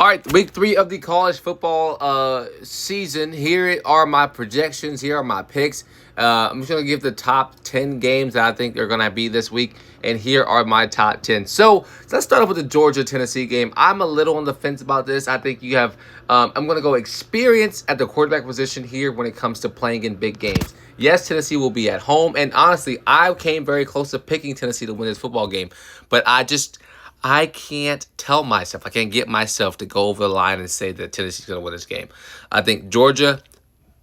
All right, week 3 of the college football season. Here are my projections. Here are my picks. I'm just going to give the top 10 games that I think are going to be this week. And here are my top 10. So let's start off with the Georgia-Tennessee game. I'm a little on the fence about this. I think you have, I'm going to go experience at the quarterback position here when it comes to playing in big games. Yes, Tennessee will be at home. And honestly, I came very close to picking Tennessee to win this football game. But I can't tell myself, I can't get myself to go over the line and say that Tennessee's going to win this game. I think Georgia,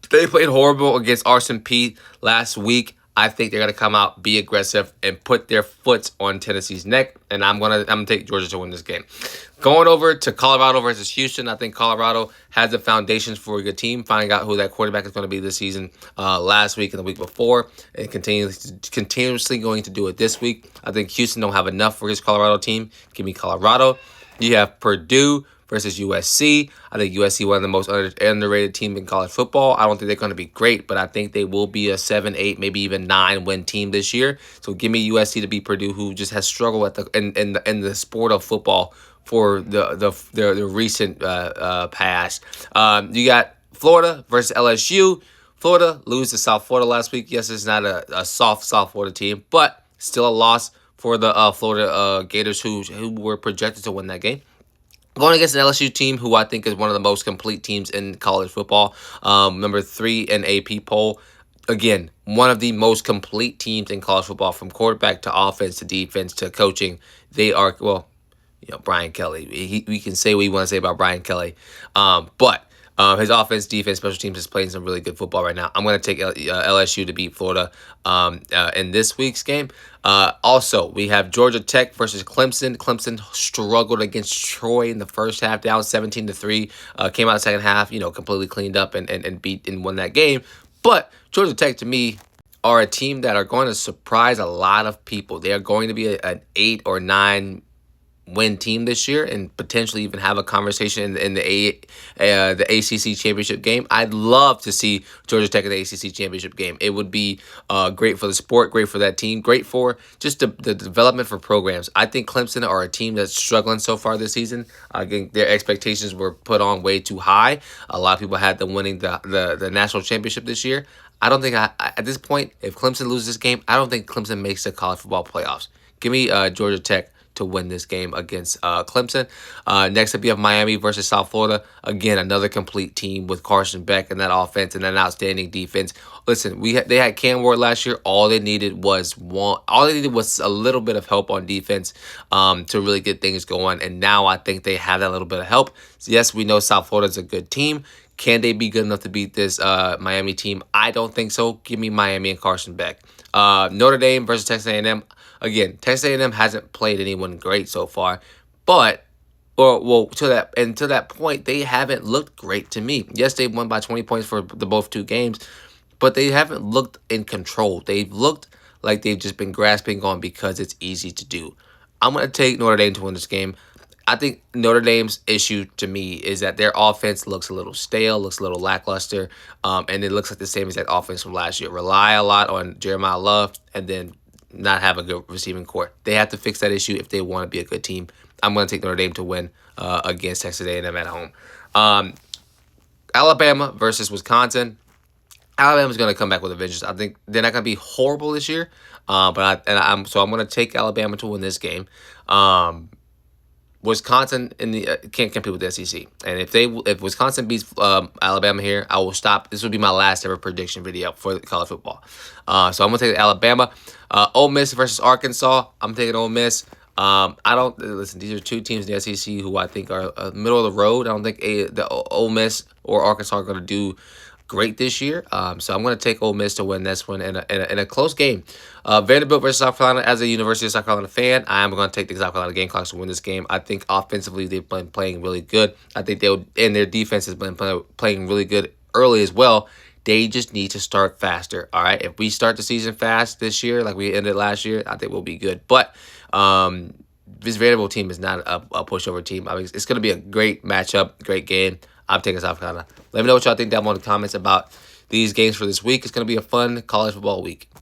they played horrible against Arson Pete last week. I think they're going to come out, be aggressive, and put their foot on Tennessee's neck. And I'm gonna take Georgia to win this game. Going over to Colorado versus Houston, I think Colorado has the foundations for a good team. Finding out who that quarterback is going to be this season, last week and the week before, and continuously going to do it this week. I think Houston don't have enough for his Colorado team. Give me Colorado. You have Purdue versus USC. I think USC one of the most underrated team in college football. I don't think they're going to be great, but I think they will be a 7, 8, maybe even 9 win team this year. So give me USC to beat Purdue, who just has struggled in the sport of football for the recent past. You got Florida versus LSU. Florida lose to South Florida last week. Yes, it's not a soft South Florida team, but still a loss for the Florida Gators, who were projected to win that game. Going against an LSU team who I think is one of the most complete teams in college football. Number 3 in AP poll. Again, one of the most complete teams in college football, from quarterback to offense to defense to coaching. They are, well, Brian Kelly. We can say what we want to say about Brian Kelly. But his offense, defense, special teams is playing some really good football right now. I'm going to take LSU to beat Florida in this week's game. Also, we have Georgia Tech versus Clemson. Clemson struggled against Troy in the first half, down 17-3. Came out the second half, completely cleaned up and beat and won that game. But Georgia Tech, to me, are a team that are going to surprise a lot of people. They are going to be an 8 or 9 win team this year and potentially even have a conversation in the ACC championship game. I'd love to see Georgia Tech in the ACC championship game. It would be great for the sport, great for that team, great for just the development for programs. I think Clemson are a team that's struggling so far this season. I think their expectations were put on way too high. A lot of people had them winning the national championship this year. I don't think at this point, if Clemson loses this game, I don't think Clemson makes the college football playoffs. Give me Georgia Tech to win this game against Clemson. Next up, you have Miami versus South Florida. Again, another complete team with Carson Beck and that offense and an outstanding defense. Listen, they had Cam Ward last year. All they needed was a little bit of help on defense to really get things going. And now I think they have that little bit of help. So yes, we know South Florida is a good team. Can they be good enough to beat this Miami team? I don't think so. Give me Miami and Carson Beck. Notre Dame versus Texas A&M. Again, Texas A&M hasn't played anyone great so far, to that point, they haven't looked great to me. Yes, they won by 20 points for both 2 games, but they haven't looked in control. They've looked like they've just been grasping on because it's easy to do. I'm going to take Notre Dame to win this game. I think Notre Dame's issue to me is that their offense looks a little stale, looks a little lackluster, and it looks like the same exact offense from last year. Rely a lot on Jeremiah Love and then not have a good receiving core. They have to fix that issue if they want to be a good team. I'm going to take Notre Dame to win against Texas A&M at home. Alabama versus Wisconsin. Alabama's going to come back with a vengeance. I think they're not going to be horrible this year, I'm going to take Alabama to win this game. Wisconsin can't compete with the SEC, and if Wisconsin beats Alabama here, I will stop. This will be my last ever prediction video for college football. So I'm gonna take Alabama. Ole Miss versus Arkansas. I'm taking Ole Miss. I don't listen. These are 2 teams in the SEC who I think are middle of the road. I don't think the Ole Miss or Arkansas are going to do great this year. So I'm going to take Ole Miss to win this one in a close game. Vanderbilt versus South Carolina. As a University of South Carolina fan, I am going to take the South Carolina Gamecocks to win this game. I think offensively they've been playing really good. I think and their defense has been playing really good early as well. They just need to start faster. All right, if we start the season fast this year, like we ended last year, I think we'll be good. But this Vanderbilt team is not a pushover team. I mean, it's going to be a great matchup, great game. I'm taking South Carolina. Let me know what y'all think down below in the comments about these games for this week. It's going to be a fun college football week.